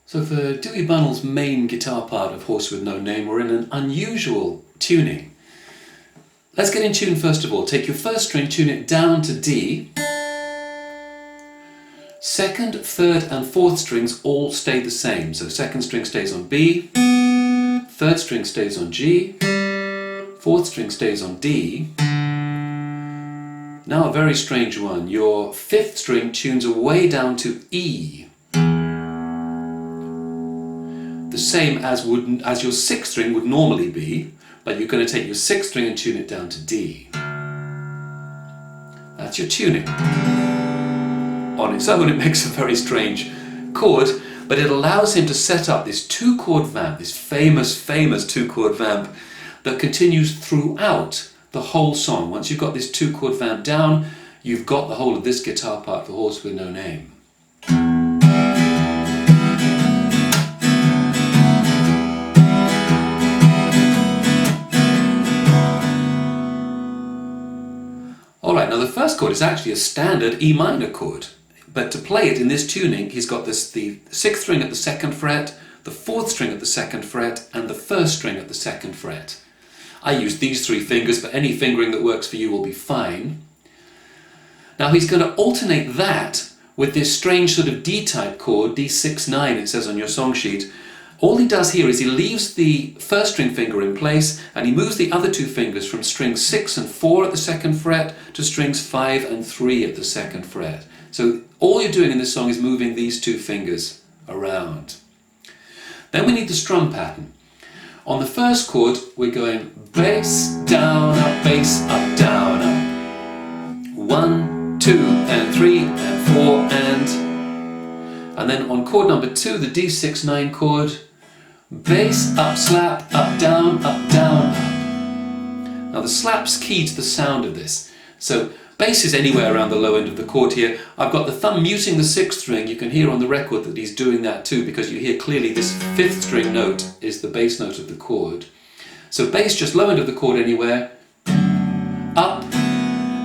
So for Dewey Bunnell's main guitar part of Horse with No Name, we're in an unusual tuning. Let's get in tune first of all. Take your first string, tune it down to D. Second, third and fourth strings all stay the same. So second string stays on B, third string stays on G, fourth string stays on D. Now a very strange one. Your fifth string tunes away down to E. The same as your sixth string would normally be, but you're going to take your sixth string and tune it down to D. That's your tuning. On its own, it makes a very strange chord, but it allows him to set up this two-chord vamp, this famous two-chord vamp that continues throughout the whole song. Once you've got this two-chord vamp down, you've got the whole of this guitar part for Horse with No Name. Alright, now the first chord is actually a standard E minor chord, but to play it in this tuning, he's got the sixth string at the second fret, the fourth string at the second fret, and the first string at the second fret. I use these three fingers, but any fingering that works for you will be fine. Now he's going to alternate that with this strange sort of D-type chord, D6-9 it says on your song sheet. All he does here is he leaves the first string finger in place and he moves the other two fingers from strings 6 and 4 at the second fret to strings 5 and 3 at the second fret. So all you're doing in this song is moving these two fingers around. Then we need the strum pattern. On the first chord we're going bass, down, up, bass, up, down, up. 1, 2 and 3 and 4 and then on chord number 2, the D6-9 chord, bass, up, slap, up, down, up, down, up. Now the slap's key to the sound of this. So bass is anywhere around the low end of the chord here. I've got the thumb muting the sixth string. You can hear on the record that he's doing that too because you hear clearly this fifth string note is the bass note of the chord. So bass just low end of the chord anywhere. Up.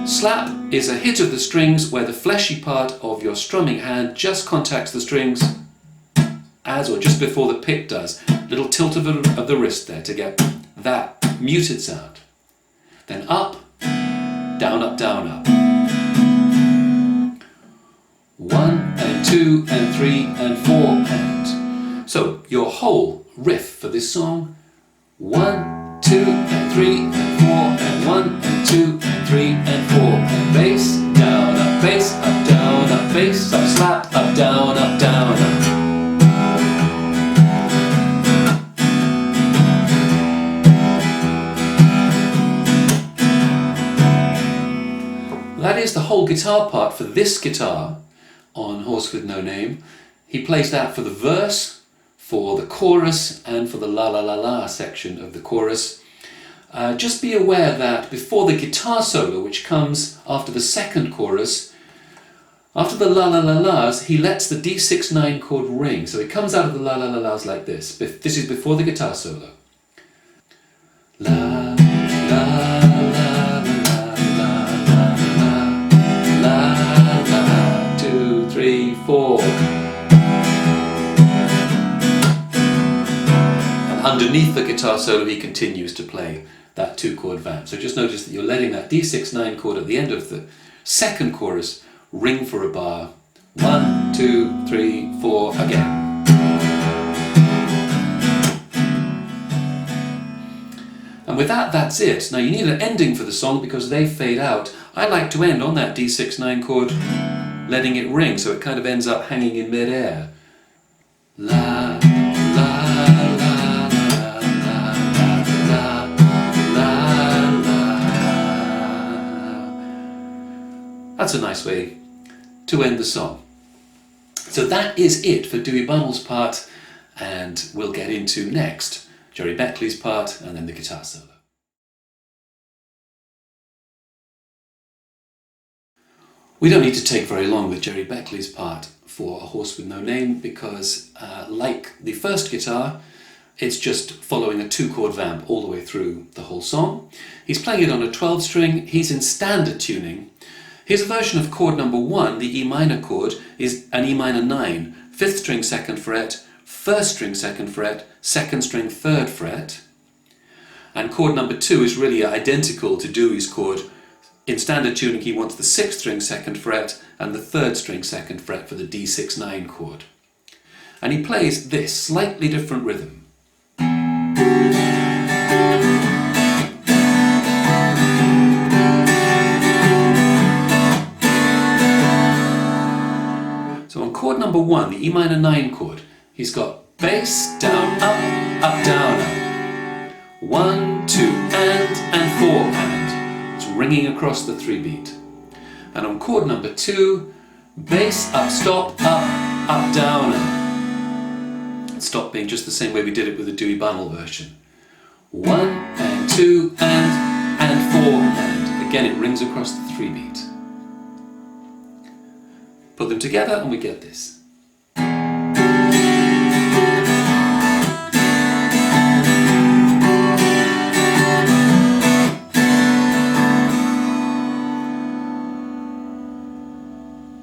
Slap is a hit of the strings where the fleshy part of your strumming hand just contacts the strings as or just before the pick does. Little tilt of the wrist there to get that muted sound. Then up, down, up, down, up. 1 and 2 and 3 and 4 and. So your whole riff for this song, 1, 2 and 3 and 4 and 1 and 2 and 3 and 4 and bass, down, up, bass, up, down, up, bass, up, slap, up, down, up, down, up. That is the whole guitar part for this guitar on Horse with No Name. He plays that for the verse, for the chorus and for the la la la la section of the chorus. Just be aware that before the guitar solo, which comes after the second chorus, after the la la la la's, he lets the D6-9 chord ring. So it comes out of the la la la la's like this. This is before the guitar solo. La la la la la la la 2, 3, 4. Underneath the guitar solo he continues to play that two-chord vamp. So just notice that you're letting that D6-9 chord at the end of the second chorus ring for a bar. 1, 2, 3, 4 again. And with that, that's it. Now you need an ending for the song because they fade out. I like to end on that D6-9 chord, letting it ring so it kind of ends up hanging in mid-air. La, la. That's a nice way to end the song. So that is it for Dewey Bunnell's part, and we'll get into next Jerry Beckley's part and then the guitar solo. We don't need to take very long with Jerry Beckley's part for A Horse with No Name because like the first guitar, it's just following a two-chord vamp all the way through the whole song. He's playing it on a 12 string, he's in standard tuning. His version of chord number 1, the E minor chord, is an E minor 9, 5th string 2nd fret, first string, second fret, second string, third fret. And chord number 2 is really identical to Dewey's chord. In standard tuning, he wants the 6th string, second fret, and the 3rd string, second fret for the D6-9 chord. And he plays this slightly different rhythm. So on chord number 1, the E minor 9 chord, he's got bass, down, up, down, up. 1, 2, and 4, and. It's ringing across the 3 beat. And on chord number 2, bass, up, stop, down, up. Stop being just the same way we did it with the Dewey Bunnell version. 1 and 2 and 4 and. Again, it rings across the 3 beat. Put them together and we get this.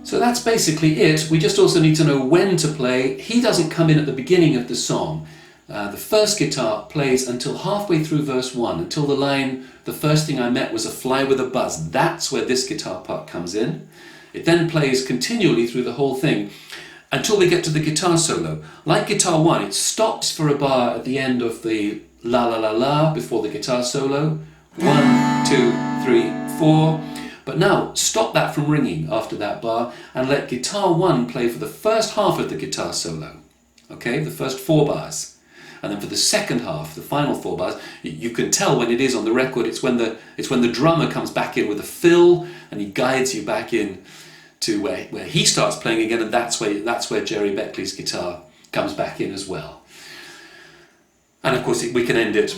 So that's basically it. We just also need to know when to play. He doesn't come in at the beginning of the song. The first guitar plays until halfway through verse 1, until the line, "The first thing I met was a fly with a buzz." That's where this guitar part comes in. It then plays continually through the whole thing until we get to the guitar solo. Like guitar 1, it stops for a bar at the end of the la la la la before the guitar solo. 1, 2, 3, 4. But now stop that from ringing after that bar and let guitar 1 play for the first half of the guitar solo. Okay, the first 4 bars. And then for the second half, the final 4 bars, you can tell when it is on the record, it's when the drummer comes back in with a fill and he guides you back in to where he starts playing again, and that's where Jerry Beckley's guitar comes back in as well. And of course we can end it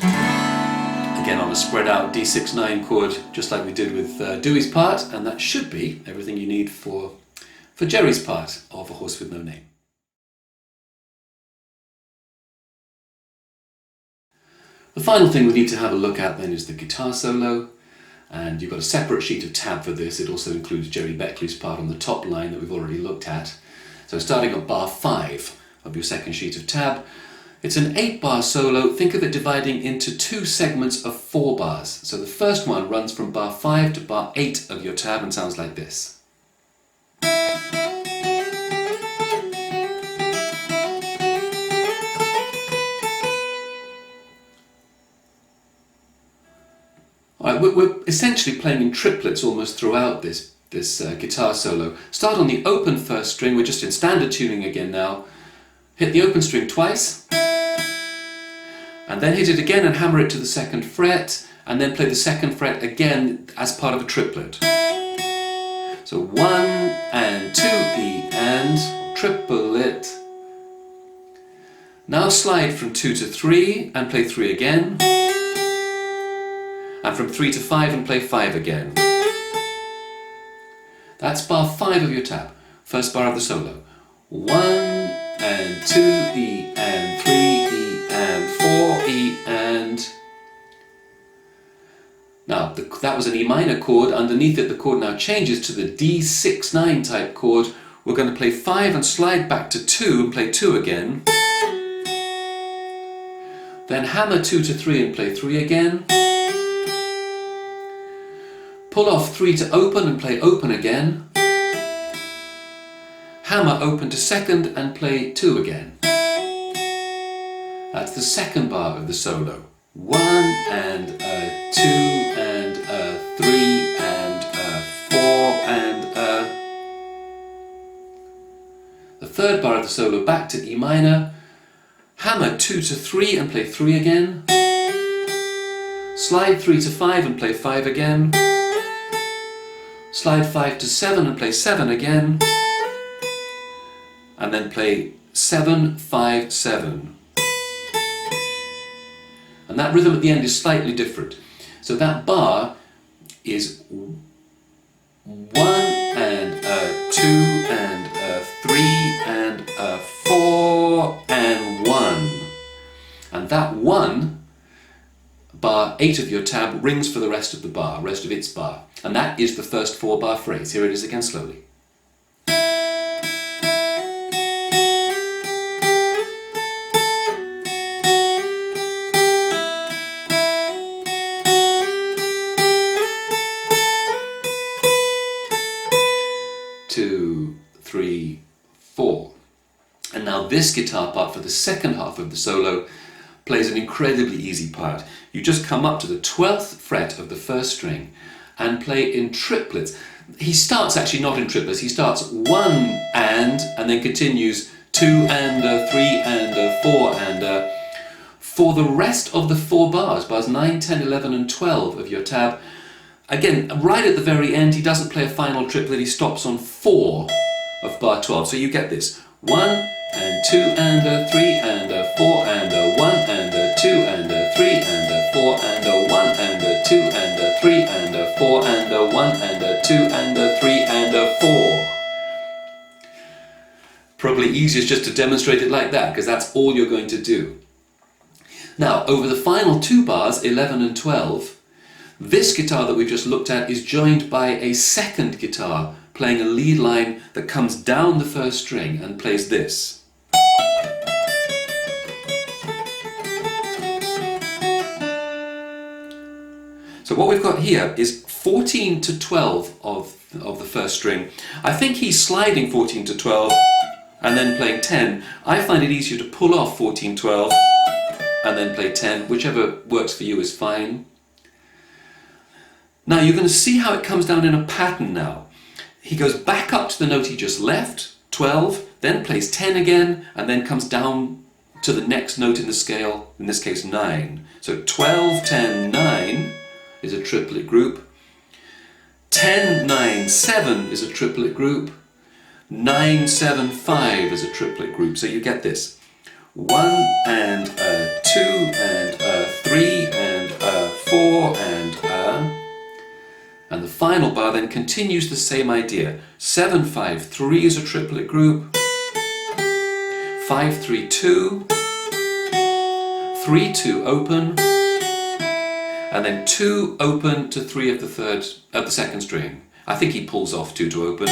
again on a spread out D6-9 chord, just like we did with Dewey's part, and that should be everything you need for Jerry's part of A Horse with No Name. The final thing we need to have a look at then is the guitar solo, and you've got a separate sheet of tab for this. It also includes Jerry Beckley's part on the top line that we've already looked at. So starting at bar 5 of your second sheet of tab, it's an 8-bar solo. Think of it dividing into 2 segments of 4 bars. So the first one runs from bar 5 to bar 8 of your tab and sounds like this. We're essentially playing in triplets almost throughout this guitar solo. Start on the open first string. We're just in standard tuning again now. Hit the open string twice, and then hit it again and hammer it to the 2nd fret, and then play the 2nd fret again as part of a triplet. So 1 and 2 E and triple it. Now slide from 2 to 3 and play 3 again. And from 3 to 5 and play 5 again. That's bar 5 of your tab, first bar of the solo. 1 and 2 E and 3 E and 4 E and... Now that was an E minor chord. Underneath it the chord now changes to the D6-9 type chord. We're going to play 5 and slide back to 2 and play 2 again. Then hammer 2 to 3 and play 3 again. Pull off 3 to open and play open again. Hammer open to 2nd and play 2 again. That's the 2nd bar of the solo. 1 and a 2 and a 3 and a 4 and a... The 3rd bar of the solo back to E minor. Hammer 2 to 3 and play 3 again. Slide 3 to 5 and play 5 again. Slide 5 to 7 and play 7 again, and then play 7, 5, 7. And that rhythm at the end is slightly different. So that bar is 1 and a 2 and a 3 and a 4 and 1. And that 1, bar 8 of your tab, rings for the rest of the bar, rest of its bar. And that is the first 4-bar phrase. Here it is again slowly. 2, 3, 4. And now this guitar part for the second half of the solo plays an incredibly easy part. You just come up to the 12th fret of the first string and play in triplets. He starts actually not in triplets, he starts 1 and then continues 2 and 3 and 4 and for the rest of the 4 bars, bars 9, 10, 11 and 12 of your tab. Again, right at the very end, he doesn't play a final triplet, he stops on 4 of bar 12. So you get this, 1 and 2 and 3 and 4 and 1 and 2 and 3 and 4 and 1 and 2 and 3 and 4 and 1 and 2 and 3 and 4. Probably easiest just to demonstrate it like that, because that's all you're going to do. Now, over the final 2 bars, 11 and 12, this guitar that we just looked at is joined by a second guitar playing a lead line that comes down the first string and plays this. So what we've got here is 14 to 12 of the first string. I think he's sliding 14 to 12 and then playing 10. I find it easier to pull off 14, 12 and then play 10. Whichever works for you is fine. Now you're going to see how it comes down in a pattern now. He goes back up to the note he just left, 12, then plays 10 again, and then comes down to the next note in the scale, in this case 9. So 12, 10, 9 is a triplet group. 10, 9, 7 is a triplet group. 9, 7, 5 is a triplet group. So you get this. 1 and 2 and 3 and 4 and the final bar then continues the same idea. 7, 5, 3 is a triplet group. 5, 3, 2. 3, 2 open. And then 2 open to 3 of the second string. I think he pulls off 2 to open.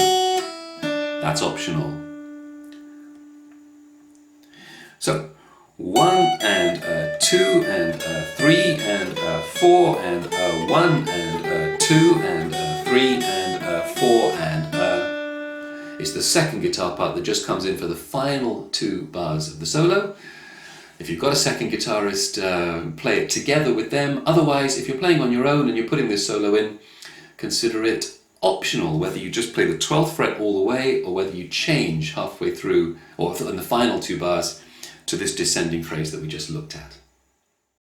That's optional. So 1 and 2 and 3 and 4 and 1 and 2 and 3 and 4 and it's the second guitar part that just comes in for the final 2 bars of the solo. If you've got a second guitarist, play it together with them. Otherwise, if you're playing on your own and you're putting this solo in, consider it optional, whether you just play the 12th fret all the way or whether you change halfway through or in the final 2 bars to this descending phrase that we just looked at.